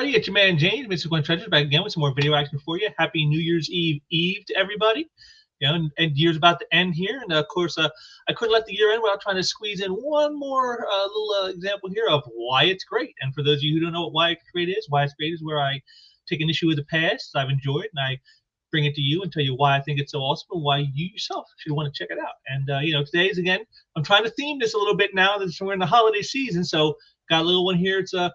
everybody. It's your man James, Mr. Gwen Treasures, back again with some more video action for you. Happy New Year's Eve to everybody. You know, and year's about to end here, and of course, I couldn't let the year end without trying to squeeze in one more little example here of why it's great. And for those of you who don't know what why it's great is where I take an issue with the past I've enjoyed, and I bring it to you and tell you why I think it's so awesome and why you yourself should want to check it out. And you know, today's again, I'm trying to theme this a little bit now that we're in the holiday season, so got a little one here. It's a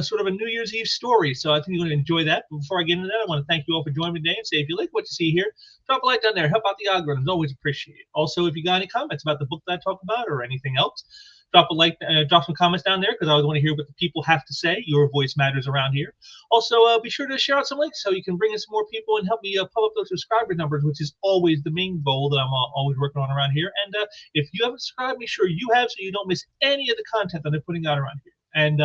sort of a New Year's Eve story, so I think you're going to enjoy that. But before I get into that, I want to thank you all for joining me today and say if you like what you see here, drop a like down there, help out the algorithms, always appreciate it. Also, if you got any comments about the book that I talk about or anything else, drop a like, drop some comments down there, because I always want to hear what the people have to say. Your voice matters around here. Also, be sure to share out some links so you can bring in some more people and help me pump up those subscriber numbers, which is always the main goal that I'm always working on around here. And if you haven't subscribed, make sure you have so you don't miss any of the content that I'm putting out around here. And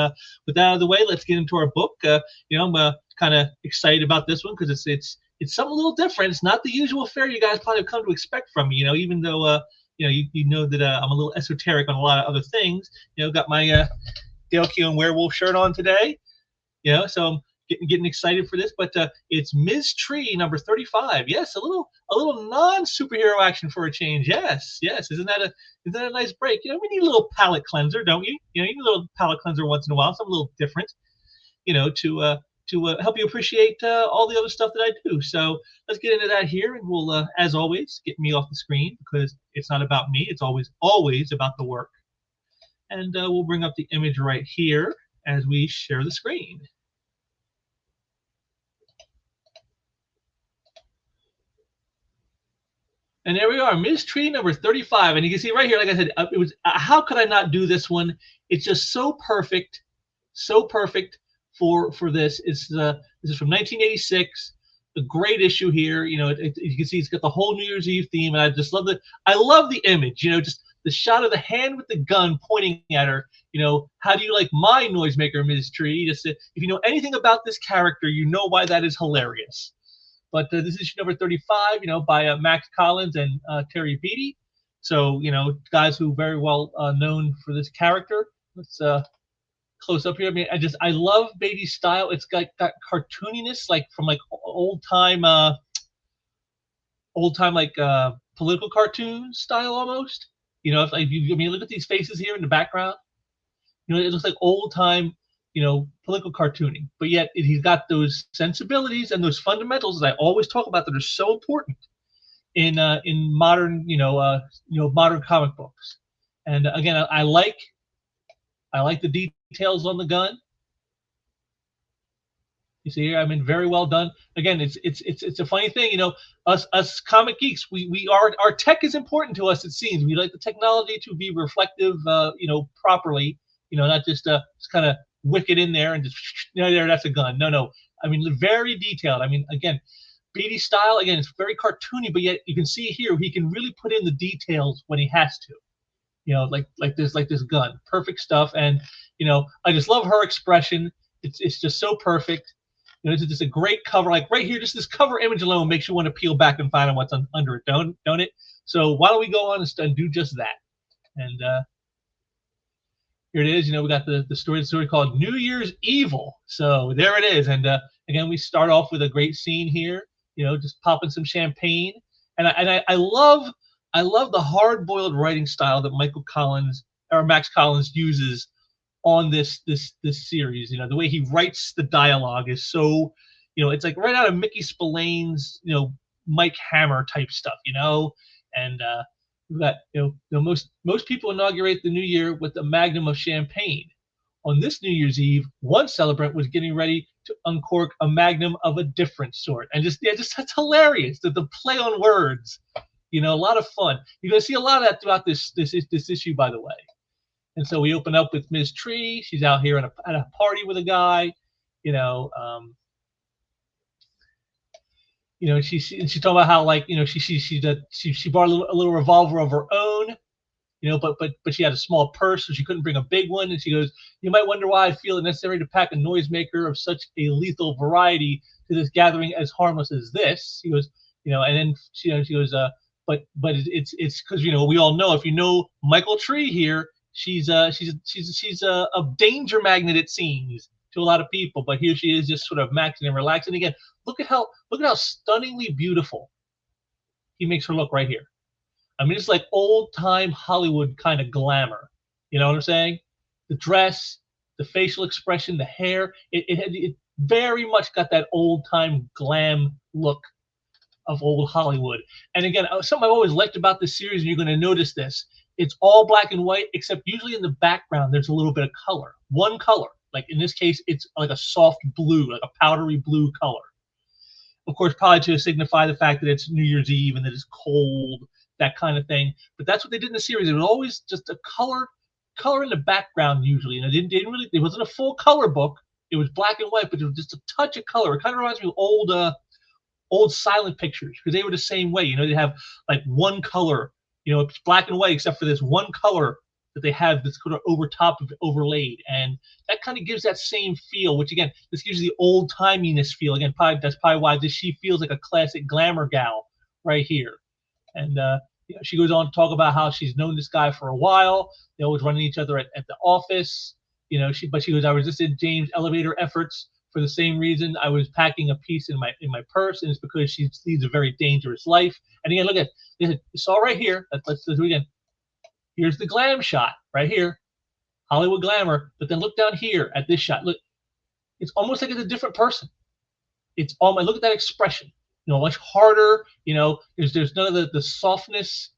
with that out of the way, let's get into our book. You know, I'm kind of excited about this one because it's something a little different. It's not the usual fare you guys probably have come to expect from me. You know, even though you know you know that I'm a little esoteric on a lot of other things. You know, got my Dale Keown werewolf shirt on today. You know, so I'm getting excited for this. But it's Ms. Tree number 35. Yes, a little non-superhero action for a change. Yes. Isn't that a nice break? You know, we need a little palate cleanser, don't you? You know, you need a little palate cleanser once in a while, something a little different. You know, to help you appreciate all the other stuff that I do. So let's get into that here, and we'll, as always, get me off the screen because it's not about me. It's always about the work. And we'll bring up the image right here as we share the screen. And there we are, Ms. Tree number 35. And you can see right here, like I said, it was how could I not do this one? It's just so perfect for this. This is from 1986, a great issue here. You know, you can see it's got the whole New Year's Eve theme, and I just love I love the image. You know, just the shot of the hand with the gun pointing at her. You know, how do you like my noisemaker, Ms. Tree? Just if you know anything about this character, you know why that is hilarious. But this is issue number 35, you know, by Max Collins and Terry Beattie. So, you know, guys who are very well known for this character. Let's close up here. I mean, I love Beattie's style. It's got cartooniness, like from like old time like political cartoon style almost. You know, I mean, look at these faces here in the background. You know, it looks like old time, you know, political cartooning, but yet he's got those sensibilities and those fundamentals that I always talk about that are so important in modern, modern comic books. And again, I like the details on the gun. You see here, I mean, very well done. Again, it's a funny thing, you know, us comic geeks, we are, our tech is important to us. It seems we like the technology to be reflective, you know, properly. You know, not just kind of wick it in there and just, you know, there, that's a gun. No. I mean, very detailed. I mean, again, Beattie's style, again, it's very cartoony, but yet you can see here he can really put in the details when he has to. You know, like this gun. Perfect stuff. And, you know, I just love her expression. It's just so perfect. You know, this is just a great cover. Like right here, just this cover image alone makes you want to peel back and find out what's under it, don't it? So why don't we go on and do just that? And here it is. You know, we got the story called New Year's Evil. So there it is. And again, we start off with a great scene here. You know, just popping some champagne. And I love the hard-boiled writing style that Max Collins uses on this series. You know, the way he writes the dialogue is so, you know, it's like right out of Mickey Spillane's, you know, Mike Hammer type stuff. You know, and we've got, you know, most people inaugurate the new year with a magnum of champagne. On this New Year's Eve, one celebrant was getting ready to uncork a magnum of a different sort. And just that's hilarious. The play on words, you know, a lot of fun. You're gonna see a lot of that throughout this issue, by the way. And so we open up with Ms. Tree. She's out here at a party with a guy, you know. You know, she's talking about how, like, you know, she bought a little revolver of her own, you know, but she had a small purse, so she couldn't bring a big one. And she goes, "You might wonder why I feel it necessary to pack a noisemaker of such a lethal variety to this gathering as harmless as this." She goes, you know, and then she goes, but it's because, you know, we all know, if you know Michael Tree here, she's a danger magnet, it seems. to a lot of people. But here she is, just sort of maxing and relaxing. Again, look at how stunningly beautiful he makes her look right here. I mean, it's like old time Hollywood kind of glamour. You know what I'm saying? The dress, the facial expression, the hair. It very much got that old time glam look of old Hollywood. And again, something I've always liked about this series, and you're going to notice this, it's all black and white, except usually in the background there's a little bit of color. One color. Like in this case, it's like a soft blue, like a powdery blue color. Of course, probably to signify the fact that it's New Year's Eve and that it's cold, that kind of thing. But that's what they did in the series. It was always just a color in the background usually. And it didn't really, it wasn't a full color book. It was black and white, but it was just a touch of color. It kind of reminds me of old silent pictures, because they were the same way. You know, they have like one color, you know, it's black and white except for this one color that they have that's kind of over top of it, overlaid, and that kind of gives that same feel. Which again, this gives you the old timiness feel. Again, that's probably why she feels like a classic glamour gal right here. And you know, she goes on to talk about how she's known this guy for a while. They always running each other at the office. You know, she goes, I resisted James' elevator efforts for the same reason. I was packing a piece in my purse, and it's because she leads a very dangerous life. And again, look at it's all right here. Let's do it again. Here's the glam shot right here, Hollywood glamour. But then look down here at this shot. Look, it's almost like it's a different person. It's almost, look at that expression. You know, much harder. You know, there's none of the softness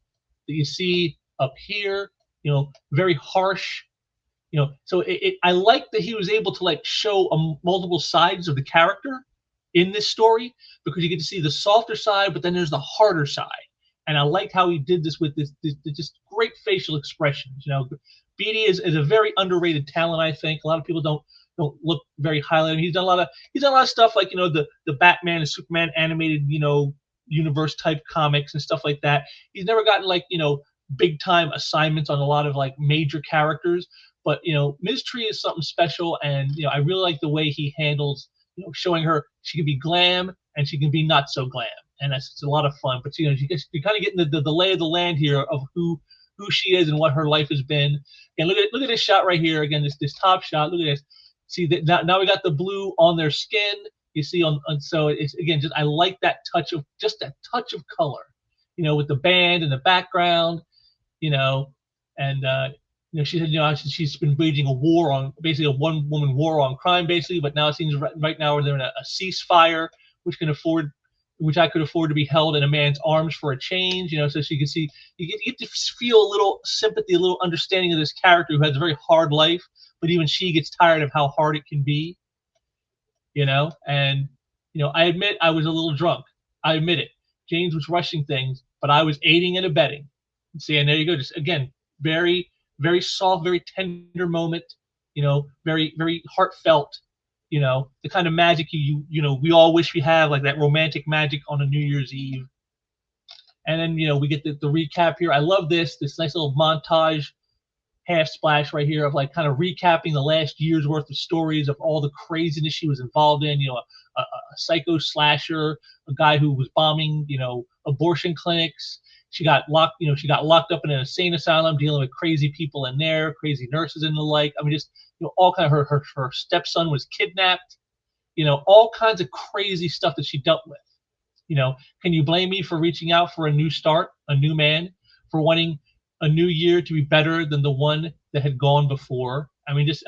that you see up here. You know, very harsh. You know, so I like that he was able to like show multiple sides of the character in this story, because you get to see the softer side, but then there's the harder side. And I like how he did this with this just great facial expressions. You know, Beatty is a very underrated talent. I think a lot of people don't look very highly. I mean, he's done a lot of stuff like, you know, the Batman and Superman animated, you know, universe type comics and stuff like that. He's never gotten like, you know, big time assignments on a lot of like major characters. But you know, Ms. Tree is something special, and you know, I really like the way he handles, you know, showing her she can be glam and she can be not so glam, and it's a lot of fun. But you know, you kind of getting the lay of the land here of who she is and what her life has been. And look at this shot right here again. This top shot. Look at this. See that now we got the blue on their skin. You see so it's again just I like that touch of color, you know, with the band in the background, you know, and you know, she said, you know, she's been waging a war on, basically a one-woman war on crime, basically. But now it seems right now they're in a ceasefire, which I could afford to be held in a man's arms for a change. You know, so she can see, you get to feel a little sympathy, a little understanding of this character who has a very hard life, but even she gets tired of how hard it can be. You know, and you know, I admit I was a little drunk. I admit it. James was rushing things, but I was aiding and abetting. See, and there you go. Just again, very soft, very tender moment, you know, very heartfelt, you know, the kind of magic you know we all wish we have, like that romantic magic on a New Year's Eve. And then you know we get the recap here. I love this nice little montage half splash right here of like kind of recapping the last year's worth of stories of all the craziness she was involved in. You know, a psycho slasher, a guy who was bombing, you know, abortion clinics. She got locked up in an insane asylum, dealing with crazy people in there, crazy nurses and the like. I mean, just you know, all kind of her stepson was kidnapped. You know, all kinds of crazy stuff that she dealt with. You know, can you blame me for reaching out for a new start, a new man, for wanting a new year to be better than the one that had gone before? I mean, just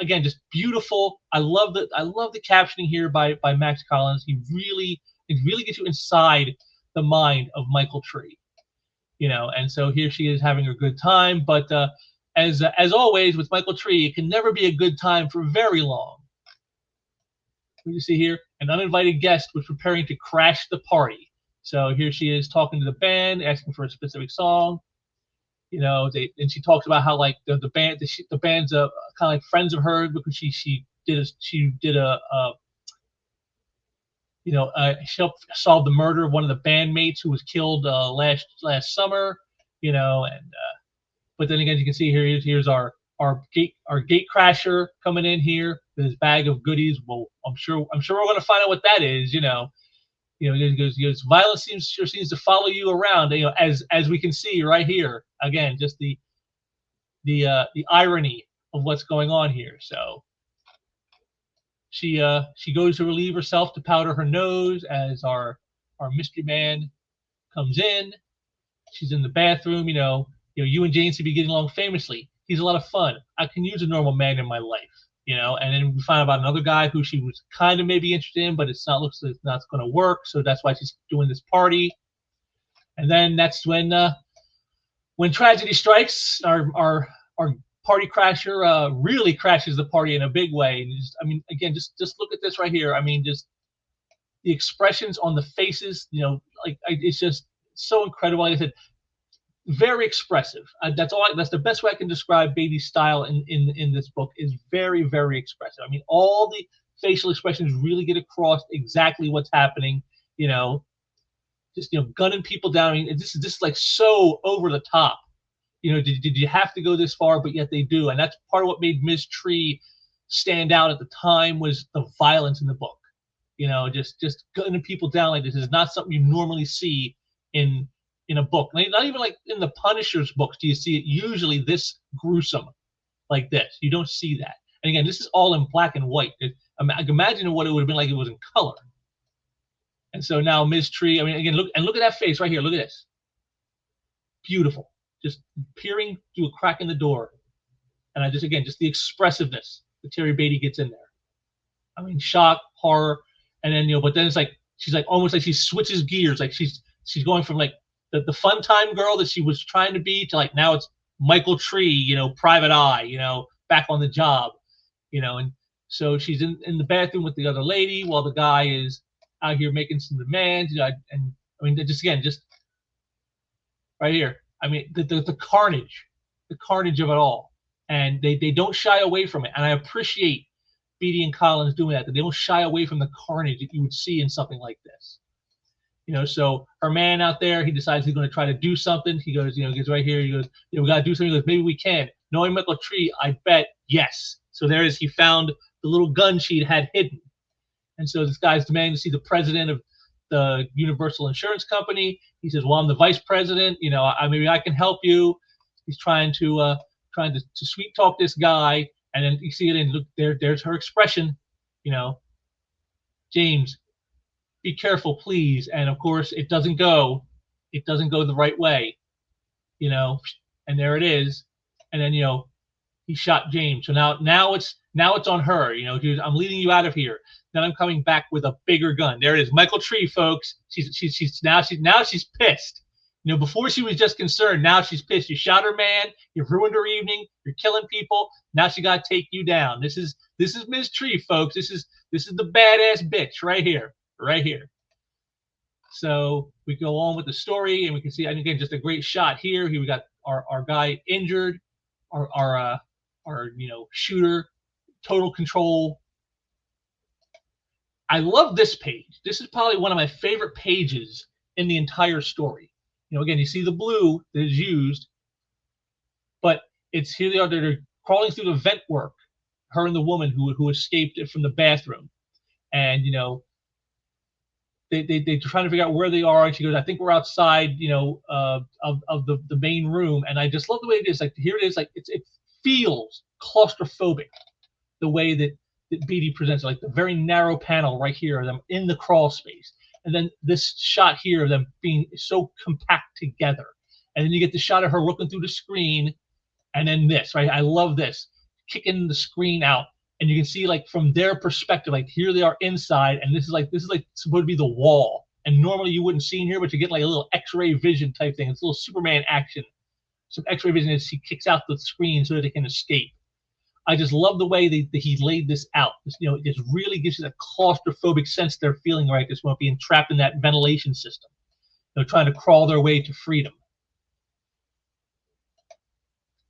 beautiful. I love the captioning here by Max Collins. It really gets you inside the mind of Michael Tree. You know, and so here she is having a good time. But as always with Michael Tree, it can never be a good time for very long. What you see here, an uninvited guest was preparing to crash the party. So here she is talking to the band, asking for a specific song. You know, and she talks about how like the band's kind of like friends of hers, because she helped solve the murder of one of the bandmates who was killed last summer. You know, and but then again, you can see here's our gate crasher coming in here with his bag of goodies. Well, I'm sure we're going to find out what that is. You know, he goes, violence sure seems to follow you around. You know, as we can see right here again, just the irony of what's going on here. So she goes to relieve herself to powder her nose as our mystery man comes in. She's in the bathroom. You and Jane seem to be getting along famously. He's a lot of fun. I can use a normal man in my life. And then we find out about another guy who she was kind of maybe interested in, but looks like it's not going to work. So that's why she's doing this party. And then that's when tragedy strikes. Our party crasher really crashes the party in a big way. And again, just look at this right here. Just the expressions on the faces. It's just so incredible. Like I said, very expressive. That's the best way I can describe Beatty's style in this book, is very, very expressive. All the facial expressions really get across exactly what's happening. Just gunning people down. This is like so over the top. Did you have to go this far? But yet they do, and that's part of what made Ms. Tree stand out at the time, was the violence in the book. Just gunning people down like this is not something you normally see in a book. Not even like in the Punisher's books do you see it usually this gruesome like this. You don't see that. And again, this is all in black and white. Imagine what it would have been like if it was in color. And so now Ms. Tree, again, look at that face right here. Look at this. Beautiful. Just peering through a crack in the door. And just the expressiveness that Terry Beatty gets in there. Shock, horror, and then, but then it's like, she's like almost like she switches gears. Like she's going from like the fun time girl that she was trying to be to like now it's Michael Tree, private eye, back on the job, and so she's in the bathroom with the other lady while the guy is out here making some demands, and just right here. The carnage of it all, and they don't shy away from it, and I appreciate Beatty and Collins doing that they don't shy away from the carnage that you would see in something like this. So her man out there, he decides he's going to try to do something. He goes, gets right here. He goes, we got to do something. He goes, maybe we can. Knowing Michael Tree, I bet yes. So there is, he found the little gun she'd had hidden. And so this guy's demanding to see the president of the Universal Insurance Company. He says, well, I'm the vice president. Maybe I can help you. He's trying to sweet talk this guy. And then you see it, and look, there's her expression, James, be careful, please. And of course, it doesn't go the right way, and there it is. And then, he shot James. So now it's on her, I'm leading you out of here. Then I'm coming back with a bigger gun. There it is. Michael Tree, folks. She's pissed. Before she was just concerned. Now she's pissed. You shot her man. You've ruined her evening. You're killing people. Now she got to take you down. This is Ms. Tree, folks. This is the badass bitch right here. Right here. So we go on with the story, and we can see, and again, just a great shot here. Here we got our guy injured, our shooter, total control. I love this page. This is probably one of my favorite pages in the entire story. Again, you see the blue that is used, but it's here they are. They're crawling through the vent work. Her and the woman who escaped it from the bathroom, and they're trying to figure out where they are. And she goes, I think we're outside, of the main room. And I just love the way it is. Like here it is, like it feels claustrophobic, the way that Beatty presents it, like the very narrow panel right here of them in the crawl space. And then this shot here of them being so compact together. And then you get the shot of her looking through the screen, and then this, right? I love this, kicking the screen out. And you can see, like, from their perspective, like here they are inside, and this is like supposed to be the wall. And normally you wouldn't see in here, but you get like a little X-ray vision type thing. It's a little Superman action. Some X-ray vision as he kicks out the screen so that they can escape. I just love the way that he laid this out. It just really gives you that claustrophobic sense they're feeling right this moment, being trapped in that ventilation system. They're trying to crawl their way to freedom.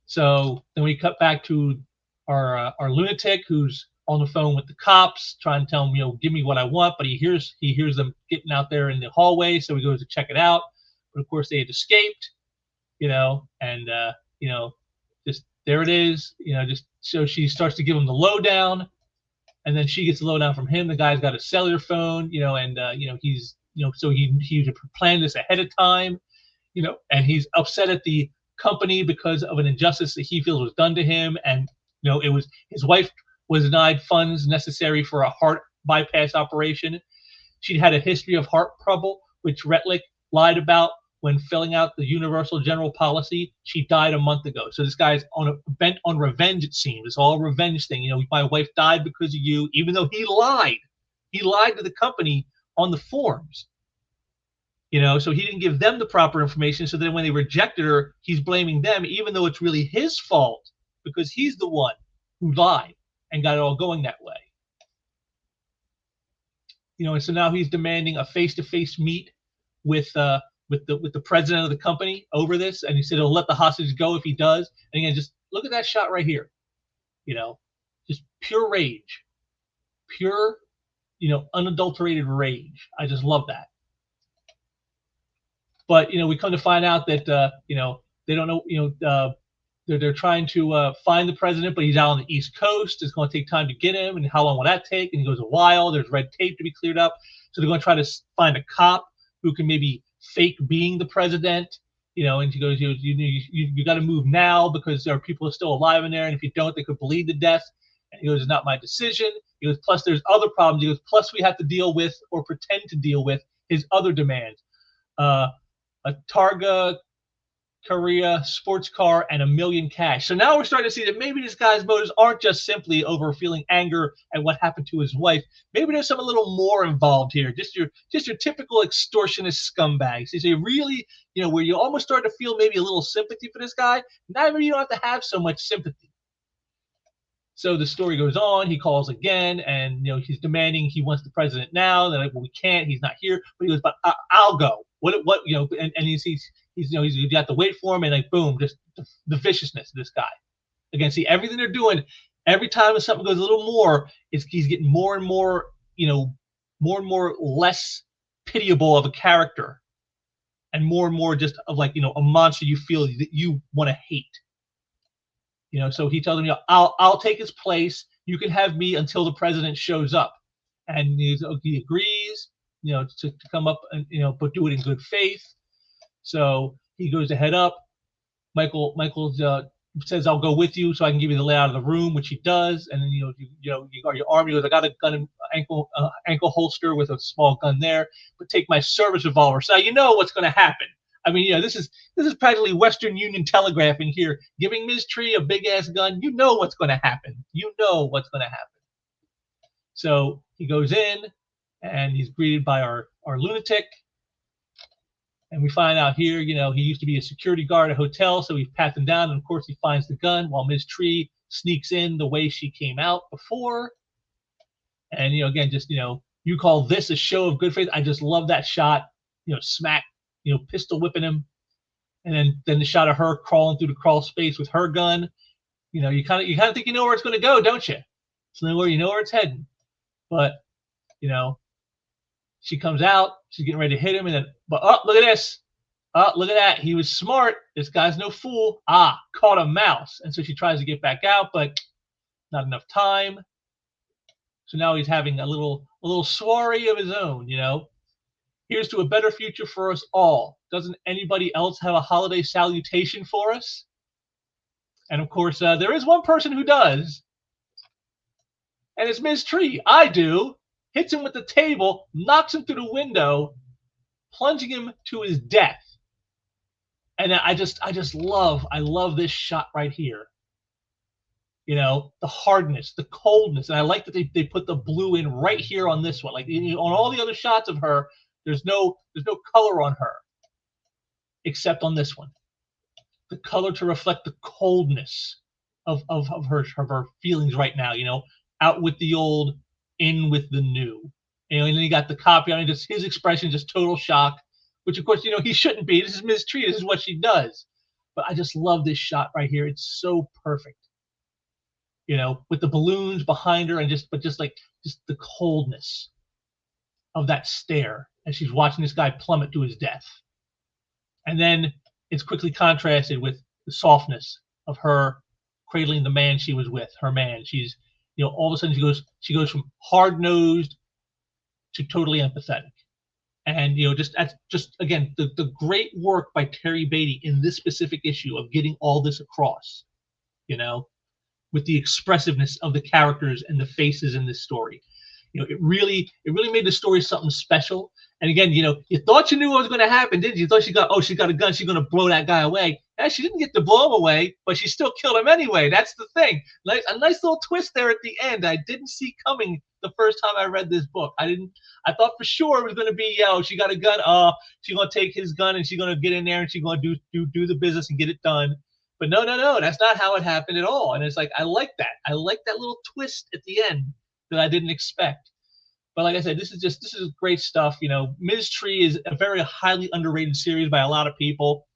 So then we cut back to our lunatic who's on the phone with the cops, trying to tell them, give me what I want, but he hears them getting out there in the hallway, so he goes to check it out. But of course they had escaped, and just there it is, just so she starts to give him the lowdown, and then she gets the lowdown from him. The guy's got a cellular phone, and he's so he planned this ahead of time, and he's upset at the company because of an injustice that he feels was done to him. And it was his wife was denied funds necessary for a heart bypass operation. She'd had a history of heart trouble, which Retlick lied about when filling out the universal general policy. She died a month ago. So this guy's bent on revenge, it seems. It's all a revenge thing. My wife died because of you, even though he lied. He lied to the company on the forms. So he didn't give them the proper information. So then when they rejected her, he's blaming them, even though it's really his fault because he's the one who lied and got it all going that way. And so now he's demanding a face-to-face meet with the president of the company over this, and he said he'll let the hostage go if he does. And again, just look at that shot right here. Just pure rage, pure, unadulterated rage. I just love that. But we come to find out that they don't know. They're trying to find the president, but he's out on the East Coast. It's going to take time to get him, and how long will that take? And he goes, a while. There's red tape to be cleared up. So they're going to try to find a cop who can maybe fake being the president. And he goes, you got to move now because there are people who are still alive in there, and if you don't, they could bleed to death. And he goes, it's not my decision. He goes, plus there's other problems. He goes, plus we have to deal with or pretend to deal with his other demands. A Targa Korea sports car and $1 million cash. So now we're starting to see that maybe this guy's motives aren't just simply over feeling anger at what happened to his wife. Maybe there's some a little more involved here. Just your typical extortionist scumbags. So you really, where you almost start to feel maybe a little sympathy for this guy. Now maybe you don't have to have so much sympathy. So the story goes on. He calls again, and he's demanding he wants the president now. They're like, well, we can't. He's not here. But he goes, but I'll go. What? And he's you got to wait for him, and like boom, just the viciousness of this guy. Again, see everything they're doing. Every time something goes a little more, he's getting more and more, more and more less pitiable of a character, and more just of like a monster you feel that you want to hate. So he tells him, I'll take his place. You can have me until the president shows up. And he agrees, to come up and, but do it in good faith. So he goes to head up. Michael says, I'll go with you so I can give you the layout of the room, which he does. And then, you got your arm. He goes, I got a gun, ankle holster with a small gun there, but take my service revolver. So you know what's going to happen. I mean, this is practically Western Union telegraphing here, giving Ms. Tree a big ass gun. You know what's going to happen. So he goes in, and he's greeted by our lunatic, and we find out here, he used to be a security guard at a hotel, so he pats him down, and of course he finds the gun while Ms. Tree sneaks in the way she came out before. And again, just you call this a show of good faith? I just love that shot. Smack. Pistol whipping him, and then the shot of her crawling through the crawl space with her gun. You kind of think you know where it's going to go, don't you? So where you know where it's heading, but she comes out, she's getting ready to hit him, and then look at this, look at that, he was smart. This guy's no fool. Caught a mouse, and so she tries to get back out, but not enough time. So now he's having a little soiree of his own, Here's to a better future for us all. Doesn't anybody else have a holiday salutation for us? And of course, there is one person who does. And it's Ms. Tree. I do. Hits him with the table, knocks him through the window, plunging him to his death. And I love this shot right here. The hardness, the coldness. And I like that they put the blue in right here on this one. Like on all the other shots of her, there's no color on her, except on this one. The color to reflect the coldness of her feelings right now. Out with the old, in with the new. And then you got the copy on it, just his expression, just total shock, which of course he shouldn't be. This is Ms. Tree. This is what she does. But I just love this shot right here. It's so perfect. With the balloons behind her, and just the coldness of that stare as she's watching this guy plummet to his death. And then it's quickly contrasted with the softness of her cradling the man she was with, her man. She's, all of a sudden she goes from hard-nosed to totally empathetic. And, just again, the great work by Terry Beatty in this specific issue of getting all this across, with the expressiveness of the characters and the faces in this story. It really made the story something special. And again, you thought you knew what was going to happen, didn't you? You thought she got a gun, she's going to blow that guy away. And she didn't get to blow him away, but she still killed him anyway. That's the thing. Like a nice little twist there at the end. I didn't see coming the first time I read this book. I thought for sure it was going to be, she got a gun. She's going to take his gun and she's going to get in there and she's going to do the business and get it done. But no, that's not how it happened at all. And it's like, I like that. I like that little twist at the end that I didn't expect. But like I said, this is great stuff. Ms. Tree is a very highly underrated series by a lot of people.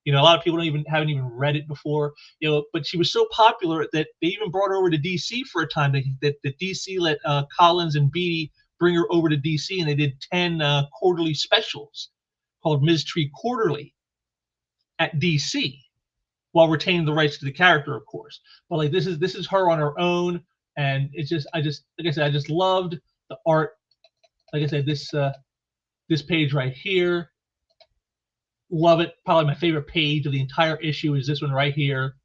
A lot of people haven't even read it before. But she was so popular that they even brought her over to DC for a time. That DC let Collins and Beattie bring her over to DC, and they did 10 quarterly specials called Ms. Tree Quarterly at DC, while retaining the rights to the character, of course. But like this is her on her own, and it's just like I said, I just loved the art. Like I said, this page right here, love it. Probably my favorite page of the entire issue is this one right here.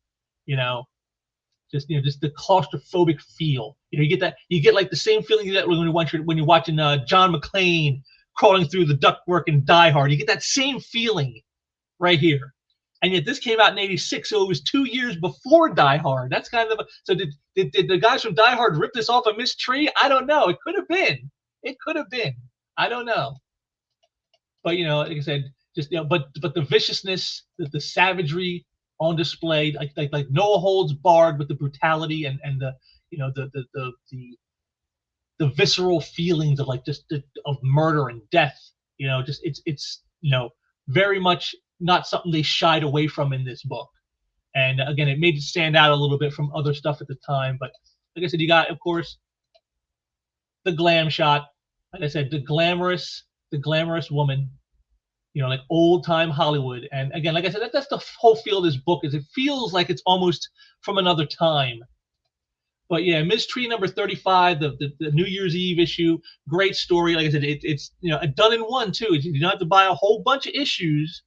Just the claustrophobic feel. You get like the same feeling you get when you're watching John McClane crawling through the ductwork in Die Hard. You get that same feeling right here. And yet this came out in '86, so it was 2 years before Die Hard. That's kind of so. Did the guys from Die Hard rip this off of Ms. Tree? I don't know. It could have been. I don't know. But like I said, just but the viciousness, the savagery on display, like no holds barred with the brutality and the the visceral feelings of like of murder and death. It's very much not something they shied away from in this book. And again, it made it stand out a little bit from other stuff at the time. But like I said, you got, of course, the glam shot. Like I said, the glamorous woman, like old time Hollywood. And again, like I said, that's the whole feel of this book. Is it feels like it's almost from another time. But yeah, Ms. Tree number 35, the New Year's Eve issue, great story. Like I said, it's done in one too. You don't have to buy a whole bunch of issues.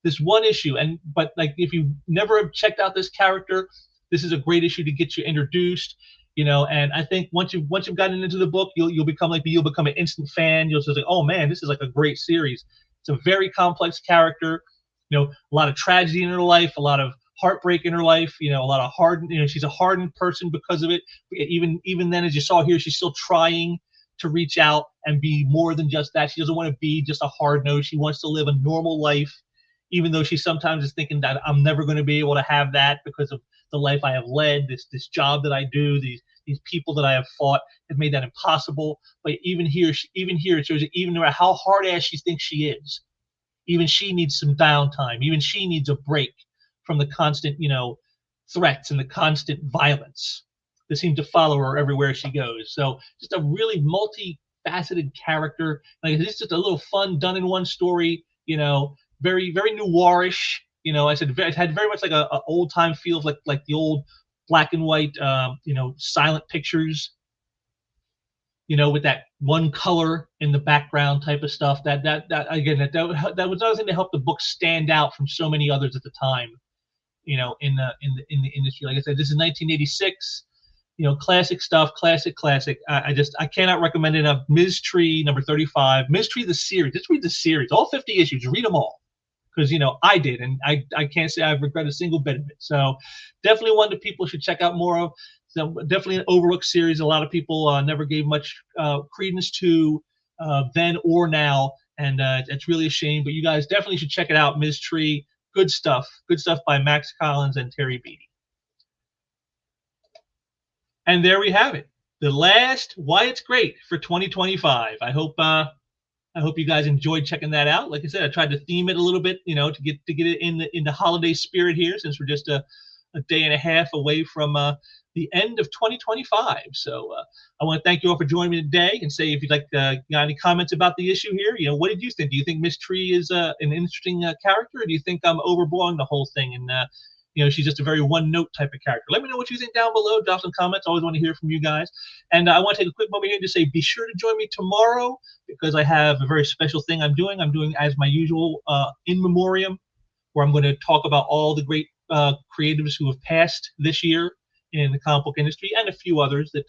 This one issue, but like if you never have checked out this character, this is a great issue to get you introduced. And I think once you've gotten into the book, you'll become an instant fan. You'll just like, oh man, this is like a great series. It's a very complex character. A lot of tragedy in her life, a lot of heartbreak in her life. A lot of hardened. She's a hardened person because of it. Even then, as you saw here, she's still trying to reach out and be more than just that. She doesn't want to be just a hard nose. She wants to live a normal life, even though she sometimes is thinking that I'm never going to be able to have that because of the life I have led, this job that I do, these people that I have fought have made that impossible. But even here it shows that even no matter how hard ass she thinks she is, even she needs some downtime. Even she needs a break from the constant, threats and the constant violence that seem to follow her everywhere she goes. So just a really multifaceted character. Like it's just a little fun, done in one story. Very, very noirish. I said it had very much like a old time feel of like the old black and white, silent pictures. With that one color in the background type of stuff. That was another thing to help the book stand out from so many others at the time. In the industry. Like I said, this is 1986. Classic stuff, classic. I cannot recommend it enough. Ms. Tree number 35. Ms. Tree the series. Just read the series, all 50 issues. Read them all. Because I did, and I can't say I've regretted a single bit of it. So definitely one that people should check out more of. So definitely an overlooked series. A lot of people never gave much credence to then or now, and it's really a shame. But you guys definitely should check it out. Ms. Tree, good stuff by Max Collins and Terry Beattie. And there we have it, the last Why It's Great for 2025. I hope you guys enjoyed checking that out. Like I said, I tried to theme it a little bit, to get it in the holiday spirit here, since we're just a day and a half away from the end of 2025. So I want to thank you all for joining me today, and say if you'd like got any comments about the issue here. What did you think? Do you think Ms. Tree is an interesting character, or do you think I'm overblowing the whole thing and she's just a very one-note type of character? Let me know what you think down below. Drop some comments. Always want to hear from you guys. And I want to take a quick moment here to say, be sure to join me tomorrow, because I have a very special thing I'm doing. I'm doing, as my usual, in memoriam, where I'm going to talk about all the great creatives who have passed this year in the comic book industry, and a few others that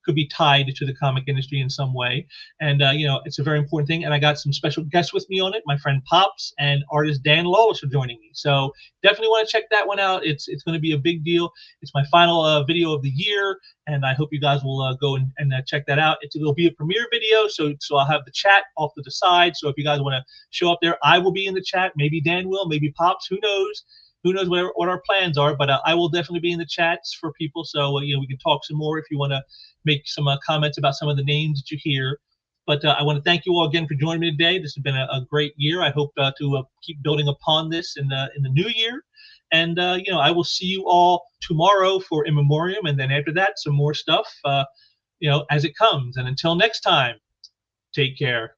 could be tied to the comic industry in some way. And it's a very important thing. And I got some special guests with me on it. My friend Pops and artist Dan Lawless are joining me. So definitely want to check that one out. It's going to be a big deal. It's my final video of the year, and I hope you guys will go and check that out. It'll be a premiere video, so I'll have the chat off to the side. So if you guys want to show up there, I will be in the chat. Maybe Dan will, maybe Pops. Who knows? Who knows what our plans are? But I will definitely be in the chats for people, so we can talk some more if you want to make some comments about some of the names that you hear. But I want to thank you all again for joining me today. This has been a great year. I hope to keep building upon this in the new year. And I will see you all tomorrow for In Memoriam, and then after that, some more stuff, as it comes. And until next time, take care.